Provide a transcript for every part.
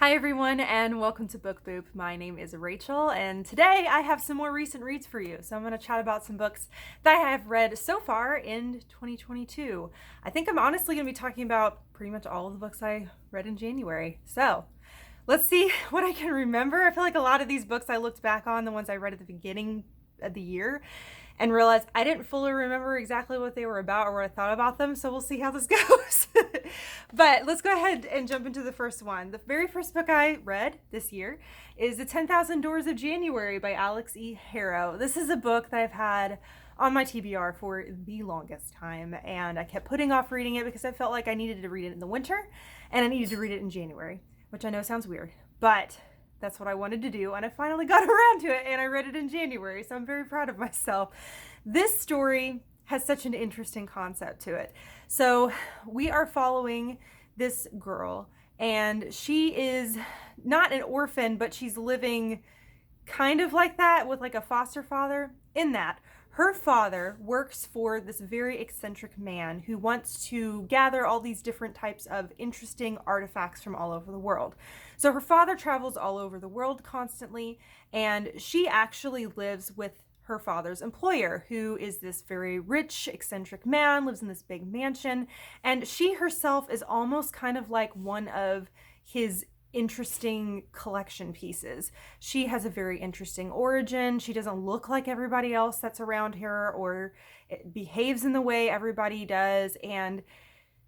Hi everyone and welcome to Book Boop. My name is Rachel and today I have some more recent reads for you. So I'm going to chat about some books that I have read so far in 2022. I think I'm honestly going to be talking about pretty much all of the books I read in January. So let's see what I can remember. I feel like a lot of these books I looked back on, the ones I read at the beginning of the year, and realized I didn't fully remember exactly what they were about or what I thought about them, so we'll see how this goes. But let's go ahead and jump into the first one. The very first book I read this year is The 10,000 Doors of January by Alix E. Harrow. This is a book that I've had on my TBR for the longest time, and I kept putting off reading it because I felt like I needed to read it in the winter and I needed to read it in January, which I know sounds weird, but that's what I wanted to do, and I finally got around to it, and I read it in January, so I'm very proud of myself. This story has such an interesting concept to it. So we are following this girl, and she is not an orphan, but she's living kind of like that with like a foster father, in that her father works for this very eccentric man who wants to gather all these different types of interesting artifacts from all over the world. So her father travels all over the world constantly, and she actually lives with her father's employer, who is this very rich, eccentric man, lives in this big mansion, and she herself is almost kind of like one of his interesting collection pieces. She has a very interesting origin. She doesn't look like everybody else that's around her or it behaves in the way everybody does, and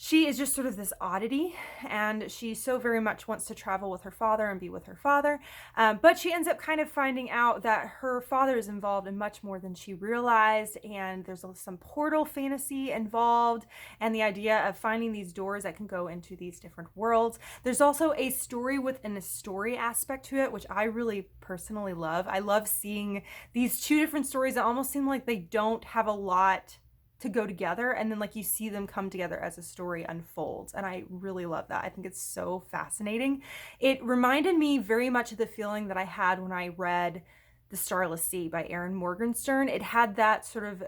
she is just sort of this oddity, and she so very much wants to travel with her father and be with her father, but she ends up kind of finding out that her father is involved in much more than she realized, and there's some portal fantasy involved and the idea of finding these doors that can go into these different worlds. There's also a story within a story aspect to it, which I really personally love. I love seeing these two different stories that almost seem like they don't have a lot to go together, and then like you see them come together as a story unfolds, and I really love that. I think it's so fascinating. It reminded me very much of the feeling that I had when I read The Starless Sea by Erin Morgenstern. It had that sort of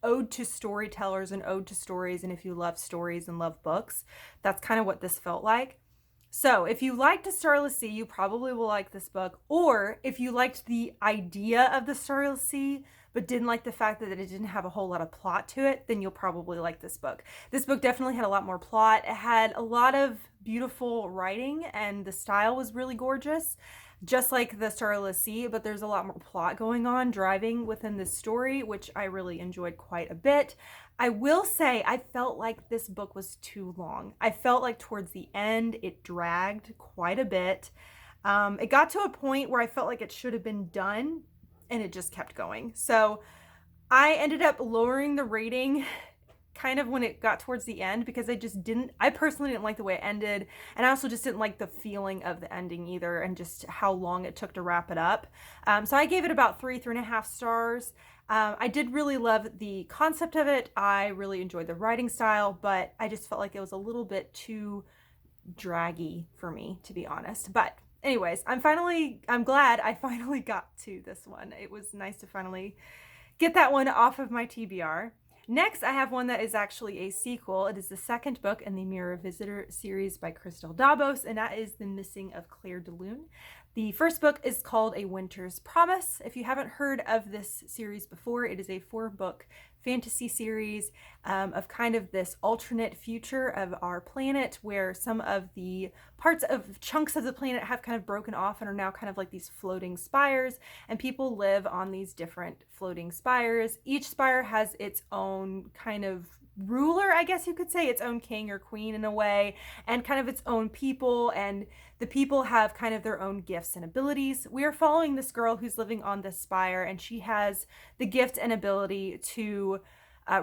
ode to storytellers and ode to stories, and if you love stories and love books, that's kind of what this felt like. So if you liked The Starless Sea, you probably will like this book. Or if you liked the idea of The Starless Sea, but didn't like the fact that it didn't have a whole lot of plot to it, then you'll probably like this book. This book definitely had a lot more plot. It had a lot of beautiful writing, and the style was really gorgeous, just like The Starless Sea, but there's a lot more plot going on, driving within this story, which I really enjoyed quite a bit. I will say I felt like this book was too long. I felt like towards the end it dragged quite a bit. It got to a point where I felt like it should have been done, and it just kept going. So I ended up lowering the rating kind of when it got towards the end, because I personally didn't like the way it ended, and I also just didn't like the feeling of the ending either, and just how long it took to wrap it up. So I gave it about 3.5 stars. I did really love the concept of it. I really enjoyed the writing style, but I just felt like it was a little bit too draggy for me, to be honest. But anyways, I'm glad I finally got to this one. It was nice to finally get that one off of my TBR. Next, I have one that is actually a sequel. It is the second book in the Mirror Visitor series by Christelle Dabos, and that is The Missing of Clairdelune. The first book is called A Winter's Promise. If you haven't heard of this series before, it is a 4-book fantasy series of kind of this alternate future of our planet, where some of the parts of chunks of the planet have kind of broken off and are now kind of like these floating spires, and people live on these different floating spires. Each spire has its own kind of ruler, I guess you could say, its own king or queen in a way, and kind of its own people, and the people have kind of their own gifts and abilities. We are following this girl who's living on this spire, and she has the gift and ability to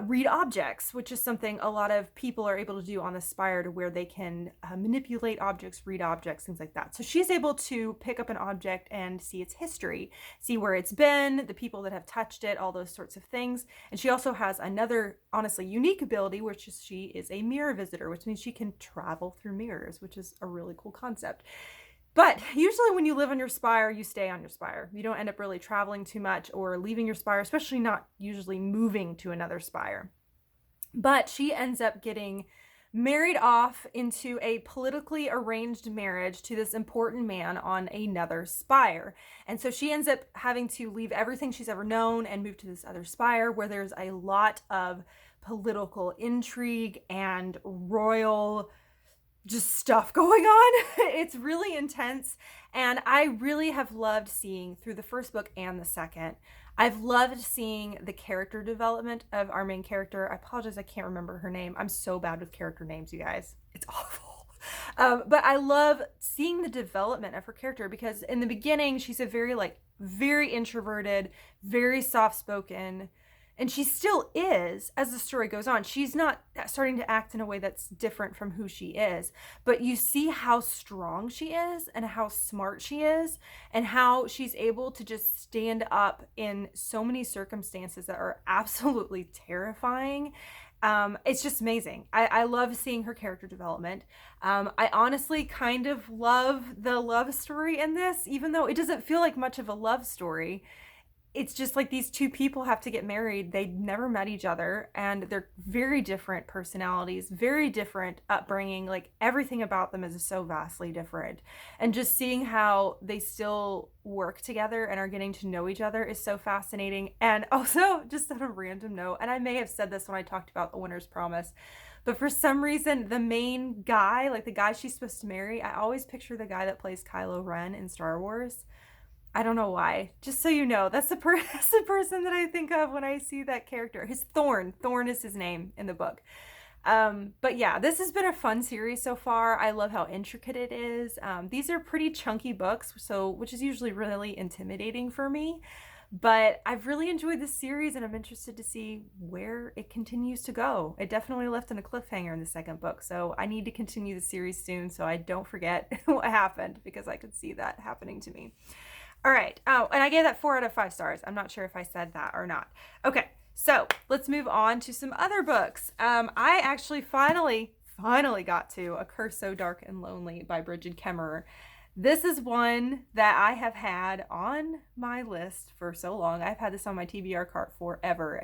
read objects, which is something a lot of people are able to do on the spire, to where they can manipulate objects, read objects, things like that. So she's able to pick up an object and see its history, see where it's been, the people that have touched it, all those sorts of things. And she also has another honestly unique ability, which is she is a mirror visitor, which means she can travel through mirrors, which is a really cool concept. But usually when you live on your spire, you stay on your spire. You don't end up really traveling too much or leaving your spire, especially not usually moving to another spire. But she ends up getting married off into a politically arranged marriage to this important man on another spire. And so she ends up having to leave everything she's ever known and move to this other spire where there's a lot of political intrigue and royal just stuff going on. It's really intense. And I really have loved seeing through the first book and the second. I've loved seeing the character development of our main character. I apologize, I can't remember her name. I'm so bad with character names, you guys. It's awful. But I love seeing the development of her character because in the beginning, she's a very introverted, very soft-spoken, and she still is as the story goes on. She's not starting to act in a way that's different from who she is. But you see how strong she is and how smart she is and how she's able to just stand up in so many circumstances that are absolutely terrifying. It's just amazing. I love seeing her character development. I honestly kind of love the love story in this, even though it doesn't feel like much of a love story. It's just like these two people have to get married. They never met each other and they're very different personalities, very different upbringing. Like everything about them is so vastly different. And just seeing how they still work together and are getting to know each other is so fascinating. And also just on a random note, and I may have said this when I talked about The Winter's Promise, but for some reason, the main guy, like the guy she's supposed to marry, I always picture the guy that plays Kylo Ren in Star Wars. I don't know why. Just so you know, that's the person that I think of when I see that character. His Thorn is his name in the book. But yeah, this has been a fun series so far. I love how intricate it is. These are pretty chunky books, which is usually really intimidating for me. But I've really enjoyed this series and I'm interested to see where it continues to go. It definitely left in a cliffhanger in the second book, so I need to continue the series soon so I don't forget what happened because I could see that happening to me. All right. Oh, and I gave that 4 out of 5 stars. I'm not sure if I said that or not. Okay, so let's move on to some other books. I actually finally got to A Curse So Dark and Lonely by Brigid Kemmerer. This is one that I have had on my list for so long. I've had this on my TBR cart forever.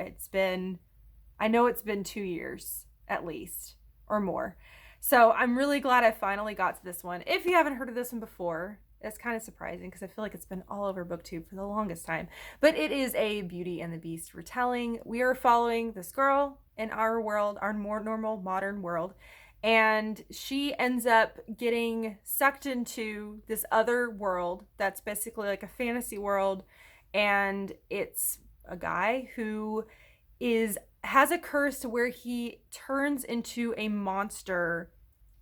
I know it's been 2 years at least or more. So I'm really glad I finally got to this one. If you haven't heard of this one before, it's kind of surprising because I feel like it's been all over BookTube for the longest time. But it is a Beauty and the Beast retelling. We are following this girl in our world, our more normal modern world. And she ends up getting sucked into this other world that's basically like a fantasy world. And it's a guy who has a curse to where he turns into a monster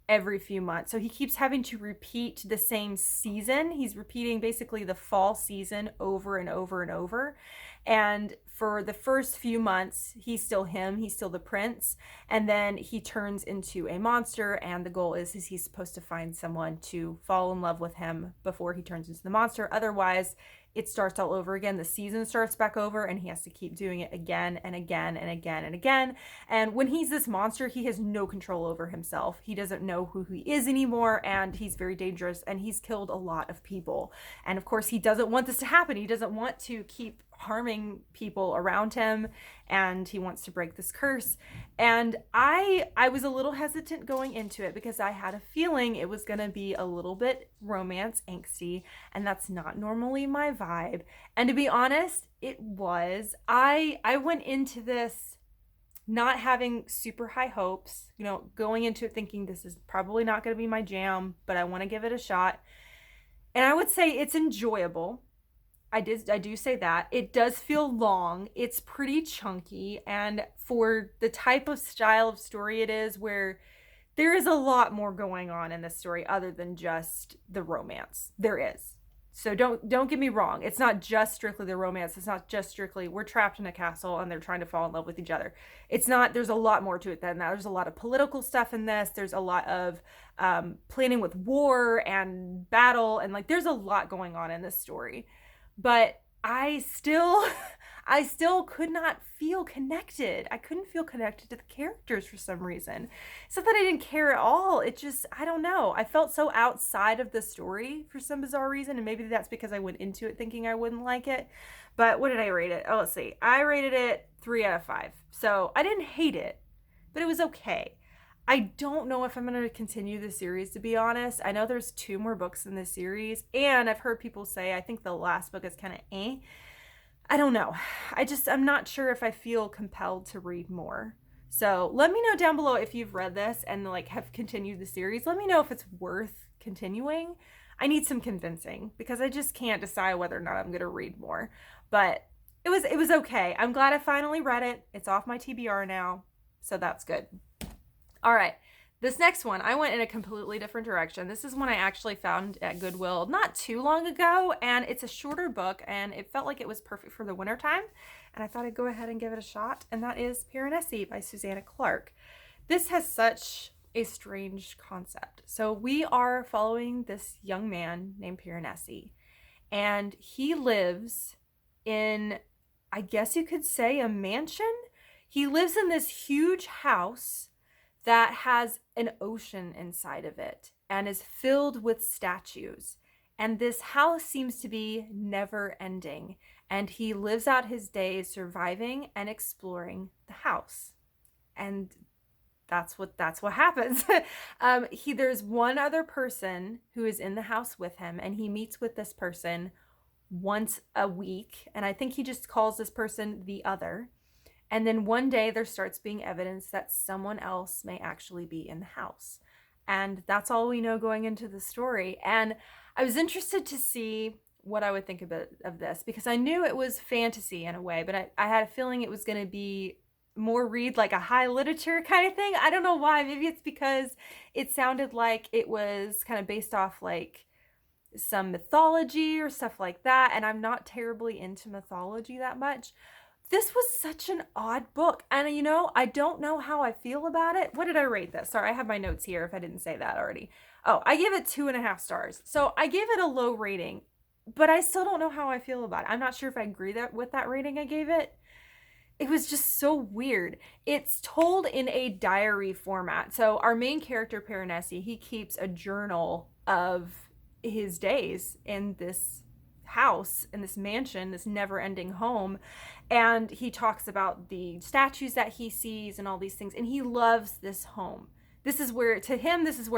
every few months. So he keeps having to repeat the same season. He's repeating basically the fall season over and over and over. And for the first few months, he's still him, he's still the prince. And then he turns into a monster. And the goal is he's supposed to find someone to fall in love with him before he turns into the monster. Otherwise, it starts all over again. The season starts back over and he has to keep doing it again and again and again and again. And when he's this monster, he has no control over himself. He doesn't know who he is anymore and he's very dangerous and he's killed a lot of people. And of course, he doesn't want this to happen. He doesn't want to keep harming people around him and he wants to break this curse. And I was a little hesitant going into it because I had a feeling it was going to be a little bit romance angsty and that's not normally my vibe. And to be honest, it was. I went into this not having super high hopes, going into it thinking this is probably not going to be my jam, but I want to give it a shot. And I would say it's enjoyable. I do say that. It does feel long. It's pretty chunky. And for the type of style of story it is, where there is a lot more going on in this story other than just the romance. There is. So don't get me wrong. It's not just strictly the romance. It's not just strictly we're trapped in a castle and they're trying to fall in love with each other. It's not. There's a lot more to it than that. There's a lot of political stuff in this. There's a lot of planning with war and battle. And there's a lot going on in this story. But I still could not feel connected. I couldn't feel connected to the characters for some reason. It's not that I didn't care at all. It just, I don't know. I felt so outside of the story for some bizarre reason. And maybe that's because I went into it thinking I wouldn't like it. But what did I rate it? Oh, let's see. I rated it 3 out of 5. So I didn't hate it, but it was okay. I don't know if I'm going to continue the series, to be honest. I know there's 2 more books in this series, and I've heard people say I think the last book is kind of eh. I don't know. I'm not sure if I feel compelled to read more. So let me know down below if you've read this and like have continued the series. Let me know if it's worth continuing. I need some convincing because I just can't decide whether or not I'm going to read more. But it was okay. I'm glad I finally read it. It's off my TBR now, so that's good. All right. This next one, I went in a completely different direction. This is one I actually found at Goodwill not too long ago, and it's a shorter book, and it felt like it was perfect for the wintertime, and I thought I'd go ahead and give it a shot, and that is Piranesi by Susanna Clarke. This has such a strange concept. So we are following this young man named Piranesi, and he lives in, I guess you could say, a mansion. He lives in this huge house that has an ocean inside of it and is filled with statues. And this house seems to be never ending. And he lives out his days surviving and exploring the house. And that's what happens. There's one other person who is in the house with him, and he meets with this person once a week. And I think he just calls this person the other. And then one day there starts being evidence that someone else may actually be in the house. And that's all we know going into the story. And I was interested to see what I would think of this because I knew it was fantasy in a way, but I had a feeling it was going to be more read like a high literature kind of thing. I don't know why. Maybe it's because it sounded like it was kind of based off like some mythology or stuff like that. And I'm not terribly into mythology that much. This was such an odd book. And I don't know how I feel about it. What did I rate this? Sorry, I have my notes here if I didn't say that already. Oh, I gave it 2.5 stars. So I gave it a low rating, but I still don't know how I feel about it. I'm not sure if I agree with that rating I gave it. It was just so weird. It's told in a diary format. So our main character, Piranesi, he keeps a journal of his days in this house, in this mansion, this never-ending home, and he talks about the statues that he sees and all these things, and he loves this home. This is where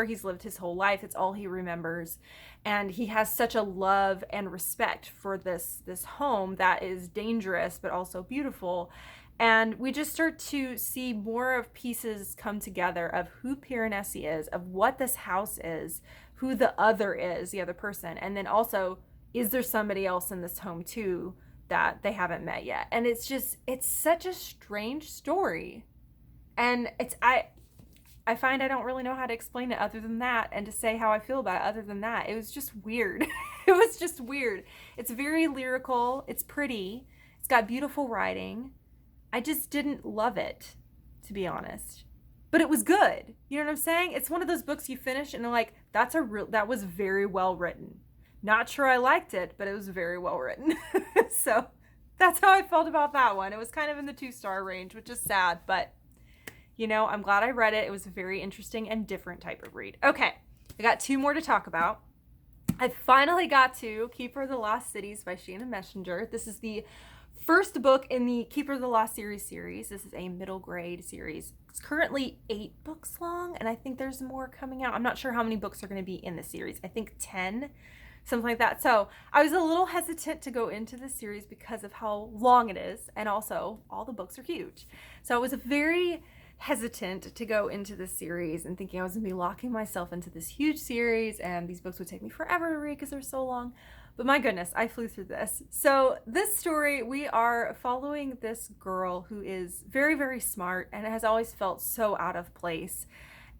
he's lived his whole life. It's all he remembers, and he has such a love and respect for this home that is dangerous but also beautiful. And we just start to see more of pieces come together of who Piranesi is, of what this house is, who the other is, the other person, and then also, is there somebody else in this home too that they haven't met yet? And it's such a strange story. And I find I don't really know how to explain it other than that, and to say how I feel about it other than that. It was just weird. It was just weird. It's very lyrical. It's pretty. It's got beautiful writing. I just didn't love it, to be honest. But it was good. You know what I'm saying? It's one of those books you finish and they're like, that was very well written. Not sure I liked it, but it was very well written. So that's how I felt about that one. It was kind of in the 2-star range, which is sad, but I'm glad I read it. It was a very interesting and different type of read. Okay, I got 2 more to talk about. I finally got to Keeper of the Lost Cities by Shannon Messenger. This is the first book in the Keeper of the Lost series. This is a middle grade series. It's currently 8 books long, and I think there's more coming out. I'm not sure how many books are going to be in the series. I think 10. Something like that. So I was a little hesitant to go into this series because of how long it is, and also all the books are huge. So I was very hesitant to go into this series and thinking I was going to be locking myself into this huge series and these books would take me forever to read because they're so long. But my goodness, I flew through this. So this story, we are following this girl who is very, very smart and has always felt so out of place.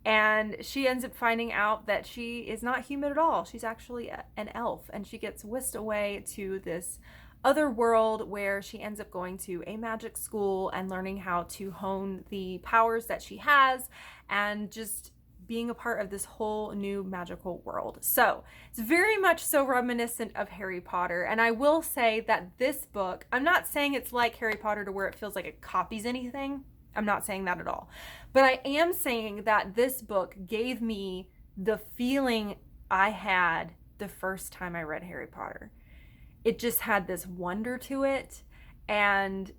And she ends up finding out that she is not human at all. She's actually an elf, and she gets whisked away to this other world where she ends up going to a magic school and learning how to hone the powers that she has and just being a part of this whole new magical world. So it's very much so reminiscent of Harry Potter. And I will say that this book, I'm not saying it's like Harry Potter to where it feels like it copies anything. I'm not saying that at all. But I am saying that this book gave me the feeling I had the first time I read Harry Potter. It just had this wonder to it. And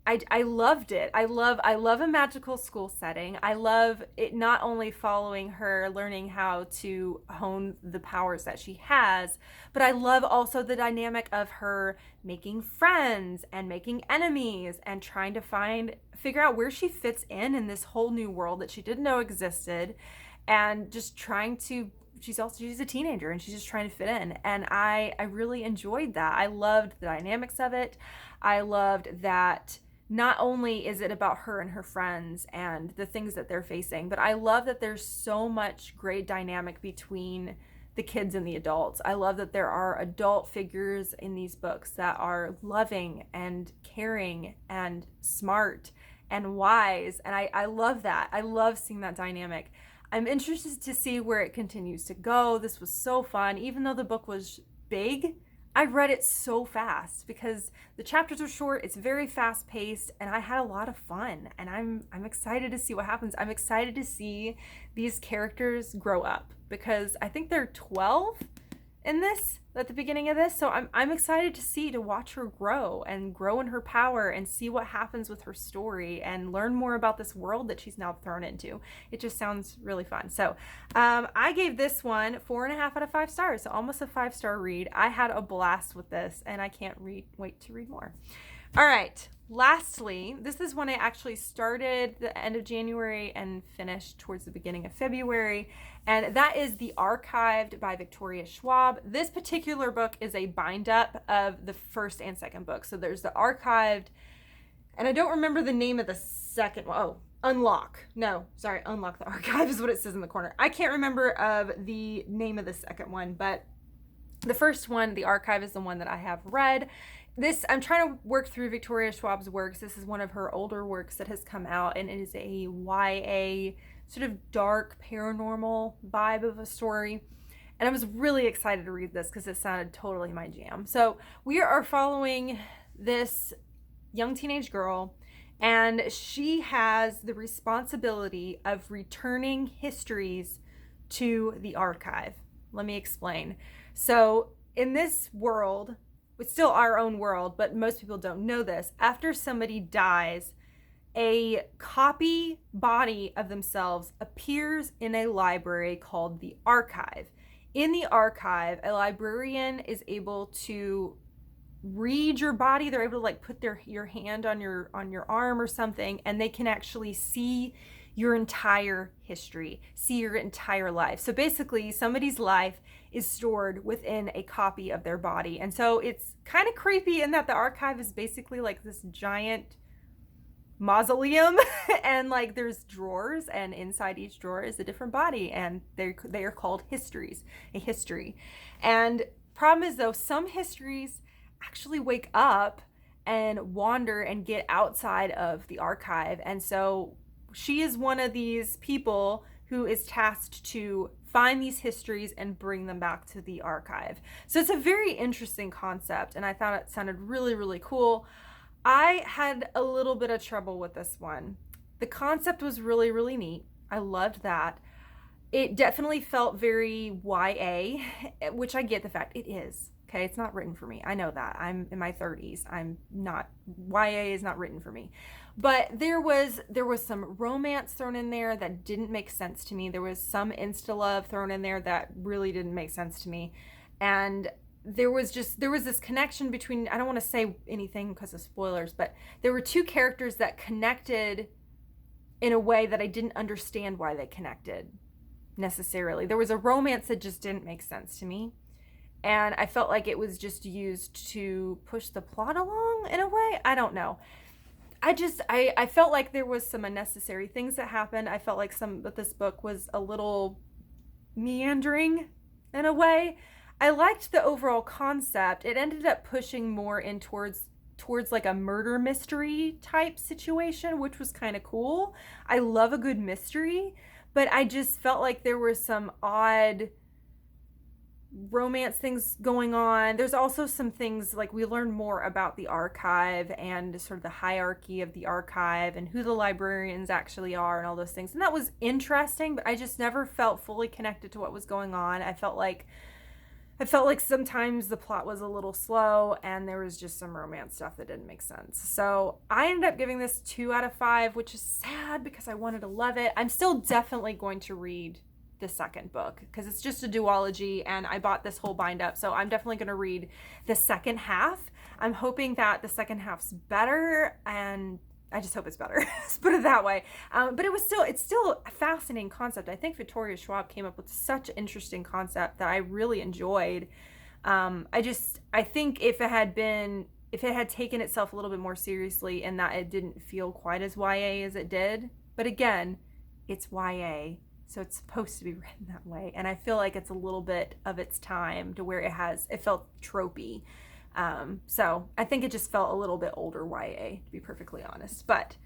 I loved it. I love a magical school setting. I love it, not only following her learning how to hone the powers that she has, but I love also the dynamic of her making friends and making enemies and trying to figure out where she fits in this whole new world that she didn't know existed, and just trying to she's a teenager and she's just trying to fit in. And I really enjoyed that. I loved the dynamics of it. I loved that not only is it about her and her friends and the things that they're facing, but I love that there's so much great dynamic between the kids and the adults. I love that there are adult figures in these books that are loving and caring and smart and wise. And I love that. I love seeing that dynamic. I'm interested to see where it continues to go. This was so fun. Even though the book was big, I read it so fast because the chapters are short, it's very fast paced, and I had a lot of fun. And I'm excited to see what happens. I'm excited to see these characters grow up because I think they're 12 in this, at the beginning of this. So I'm excited to watch her grow in her power and see what happens with her story and learn more about this world that she's now thrown into. It just sounds really fun. So I gave this one 4.5 out of 5 stars. So almost a 5-star read. I had a blast with this and I can't wait to read more. All right. Lastly, this is one I actually started the end of January and finished towards the beginning of February, and that is The Archived by Victoria Schwab. This particular book is a bind-up of the first and second book. So there's The Archived, and I don't remember the name of the second one. Oh, Unlock. No, sorry, Unlock the Archive is what it says in the corner. I can't remember of the name of the second one, but the first one, The Archive, is the one that I have read. I'm trying to work through Victoria Schwab's works. This is one of her older works that has come out, and it is a YA sort of dark paranormal vibe of a story. And I was really excited to read this because it sounded totally my jam. So we are following this young teenage girl, and she has the responsibility of returning histories to the archive. Let me explain. So in this world, it's still our own world, but most people don't know this. After somebody dies, a copy body of themselves appears in a library called the archive. In the archive, a librarian is able to read your body. They're able to like put your hand on your arm or something, and they can actually see your entire history, see your entire life. So basically, somebody's life is stored within a copy of their body. And so it's kind of creepy in that the archive is basically like this giant mausoleum and like there's drawers, and inside each drawer is a different body, and they are called histories, a history. And problem is though, some histories actually wake up and wander and get outside of the archive. And so she is one of these people who is tasked to find these histories and bring them back to the archive. So it's a very interesting concept, and I thought it sounded really, really cool. I had a little bit of trouble with this one. The concept was really, really neat. I loved that. It definitely felt very YA, which I get the fact it is. Okay, it's not written for me. I know that. I'm in my 30s. YA is not written for me. But there was some romance thrown in there that didn't make sense to me. There was some insta-love thrown in there that really didn't make sense to me. And there was this connection between, I don't want to say anything because of spoilers, but there were two characters that connected in a way that I didn't understand why they connected necessarily. There was a romance that just didn't make sense to me. And I felt like it was just used to push the plot along in a way. I don't know. I felt like there was some unnecessary things that happened. I felt like this book was a little meandering in a way. I liked the overall concept. It ended up pushing more in towards like a murder mystery type situation, which was kind of cool. I love a good mystery, but I just felt like there were some odd romance things going on. There's also some things like we learn more about the archive and sort of the hierarchy of the archive and who the librarians actually are and all those things. And that was interesting, but I just never felt fully connected to what was going on. I felt like I felt like sometimes the plot was a little slow and there was just some romance stuff that didn't make sense. So I ended up giving this 2 out of 5, which is sad because I wanted to love it. I'm still definitely going to read the second book because it's just a duology and I bought this whole bind up. So I'm definitely going to read the second half. I'm hoping that the second half's better, and I just hope it's better. Let's put it that way. But it's still a fascinating concept. I think Victoria Schwab came up with such an interesting concept that I really enjoyed. I think if it had taken itself a little bit more seriously and that it didn't feel quite as YA as it did. But again, it's YA, so it's supposed to be written that way. And I feel like it's a little bit of its time to where it felt tropey. So I think it just felt a little bit older YA, to be perfectly honest. But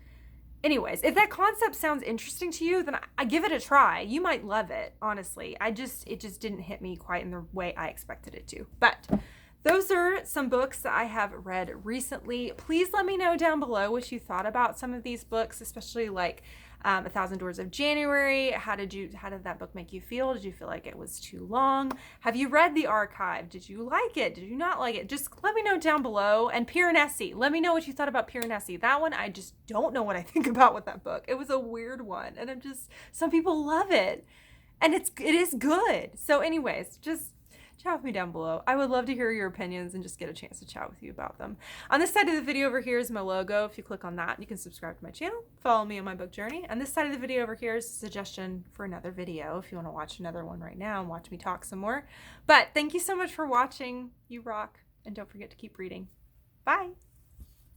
anyways, if that concept sounds interesting to you, then I give it a try. You might love it, honestly. It just didn't hit me quite in the way I expected it to. But those are some books that I have read recently. Please let me know down below what you thought about some of these books, especially like A Thousand Doors of January. How did that book make you feel? Did you feel like it was too long? Have you read The Archive? Did you like it? Did you not like it? Just let me know down below. And Piranesi, let me know what you thought about Piranesi. That one, I just don't know what I think about with that book. It was a weird one, and some people love it, and it is good. So anyways, just chat with me down below. I would love to hear your opinions and just get a chance to chat with you about them. On this side of the video over here is my logo. If you click on that, you can subscribe to my channel, follow me on my book journey. And this side of the video over here is a suggestion for another video if you want to watch another one right now and watch me talk some more. But thank you so much for watching. You rock. And don't forget to keep reading. Bye.